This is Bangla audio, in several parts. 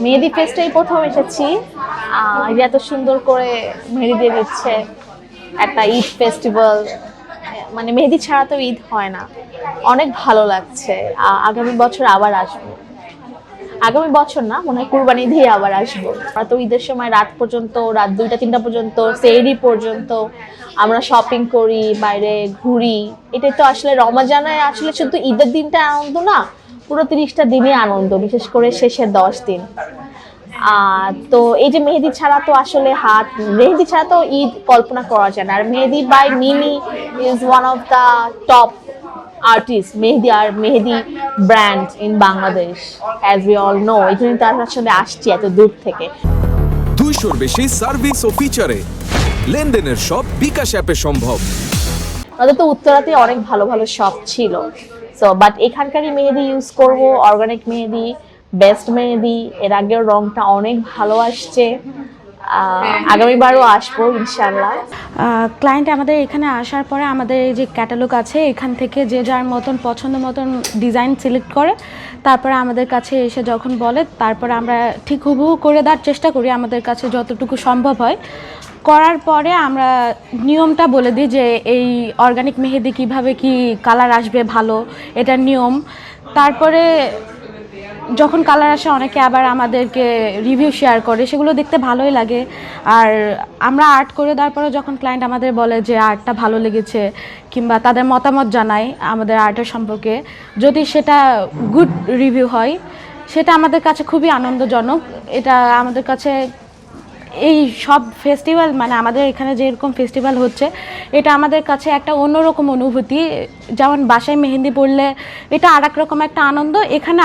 মেহেদি ফেস্টেই প্রথম এসেছি। এত সুন্দর করে মেহেদি দিয়ে দিচ্ছে, একটা ঈদ ফেস্টিভ্যাল, মানে মেহেদি ছাড়া তো ঈদ হয় না। অনেক ভালো লাগছে। আগামী বছর আবার আসবো। আগামী বছর না, মনে হয় কুরবানি দিয়ে আবার আসবো। আমরা তো ঈদের সময় রাত পর্যন্ত, রাত 2টা 3টা পর্যন্ত, সেহরি পর্যন্ত আমরা শপিং করি, বাইরে ঘুরি। এটাই তো আসলে রমজানে আসলে শুধু ঈদের দিনটা আনন্দ না, পুরো 30টা দিনই আনন্দ, বিশেষ করে শেষের 10 দিন। তো এই যে মেহেদি ছাড়া তো আসলে মেহেদি ছাড়া তো ঈদ কল্পনা করা যায় না। আর Mehedi by Mimi is one of the top artist, mehndi brand in Bangladesh, as we all know. এই জন্য তো আসলে আসছি এত দূর থেকে। 200-র বেশি সার্ভিস ও ফিচারে লেনদেনের সব বিকাশ অ্যাপে সম্ভব। আমাদের তো উত্তরাতে অনেক ভালো ভালো শপ ছিল, সো বাট এখানকারই মেহেদি ইউজ করব, অর্গানিক মেহেদি, বেস্ট মেহেদি। এর আগেও রংটা অনেক ভালো আসছে, আগামীবারও আসবো ইনশাল্লাহ। ক্লায়েন্ট আমাদের এখানে আসার পরে আমাদের এই যে ক্যাটালগ আছে, এখান থেকে যে যার মতন পছন্দ মতন ডিজাইন সিলেক্ট করে, তারপরে আমাদের কাছে এসে যখন বলে, তারপরে আমরা ঠিক হুবহু করে দেওয়ার চেষ্টা করি আমাদের কাছে যতটুকু সম্ভব হয়। করার পরে আমরা নিয়মটা বলে দিই যে এই অর্গানিক মেহেদি কিভাবে কি কালার আসবে ভালো, এটার নিয়ম। তারপরে যখন কালার আসে অনেকে আবার আমাদেরকে রিভিউ শেয়ার করে, সেগুলো দেখতে ভালোই লাগে। আর আমরা আর্ট করে দেওয়ার পরে যখন ক্লায়েন্ট আমাদের বলে যে আর্টটা ভালো লেগেছে, কিংবা তাদের মতামত জানায় আমাদের আর্টের সম্পর্কে, যদি সেটা গুড রিভিউ হয়, সেটা আমাদের কাছে খুবই আনন্দজনক। এটা আমাদের কাছে এই সব ফেস্টিভ্যাল, মানে আমাদের এখানে যেরকম ফেস্টিভ্যাল হচ্ছে, এটা আমাদের কাছে একটা অন্যরকম অনুভূতি। যেমন বাসায় মেহেন্দি পড়লে এটা আর এক রকম একটা আনন্দ, এখানে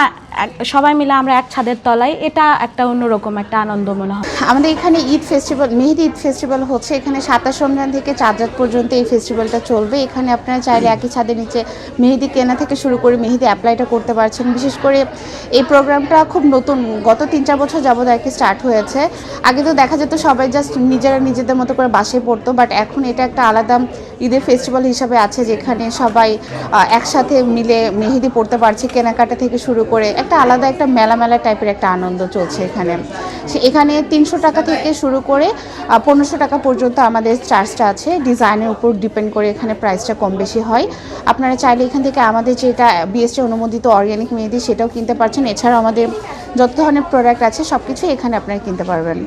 সবাই মিলে আমরা এক ছাদের তলায়, এটা একটা অন্যরকম একটা আনন্দ মনে হয়। আমাদের এখানে ঈদ ফেস্টিভ্যাল, মেহেদি ঈদ ফেস্টিভ্যাল হচ্ছে এখানে 27 রমজান থেকে 4 রাত পর্যন্ত এই ফেস্টিভ্যালটা চলবে। এখানে আপনারা চাইলে একই ছাদের নিচে মেহেদি কেনা থেকে শুরু করে মেহেদি অ্যাপ্লাইটা করতে পারছেন। বিশেষ করে এই প্রোগ্রামটা খুব নতুন, গত 3-4 বছর যাবত আর কি স্টার্ট হয়েছে। আগে তো দেখা যেত সবাই জাস্ট নিজেরা নিজেদের মতো করে বাসায় পড়তো, বাট এখন এটা একটা আলাদা ঈদের ফেস্টিভ্যাল হিসাবে আছে, যেখানে সবাই একসাথে মিলে মেহেদি পড়তে পারছে, কেনাকাটা থেকে শুরু করে একটা আলাদা একটা মেলা টাইপের একটা আনন্দ চলছে এখানে। এখানে 300 টাকা থেকে শুরু করে 1500 টাকা পর্যন্ত আমাদের চার্জটা আছে, ডিজাইনের উপর ডিপেন্ড করে এখানে প্রাইসটা কম বেশি হয়। আপনারা চাইলে এখান থেকে আমাদের যেটা বিএসটি অনুমোদিত অর্গানিক মেহেদি সেটাও কিনতে পারছেন। এছাড়াও আমাদের যত ধরনের প্রোডাক্ট আছে সব কিছু এখানে আপনারা কিনতে পারবেন।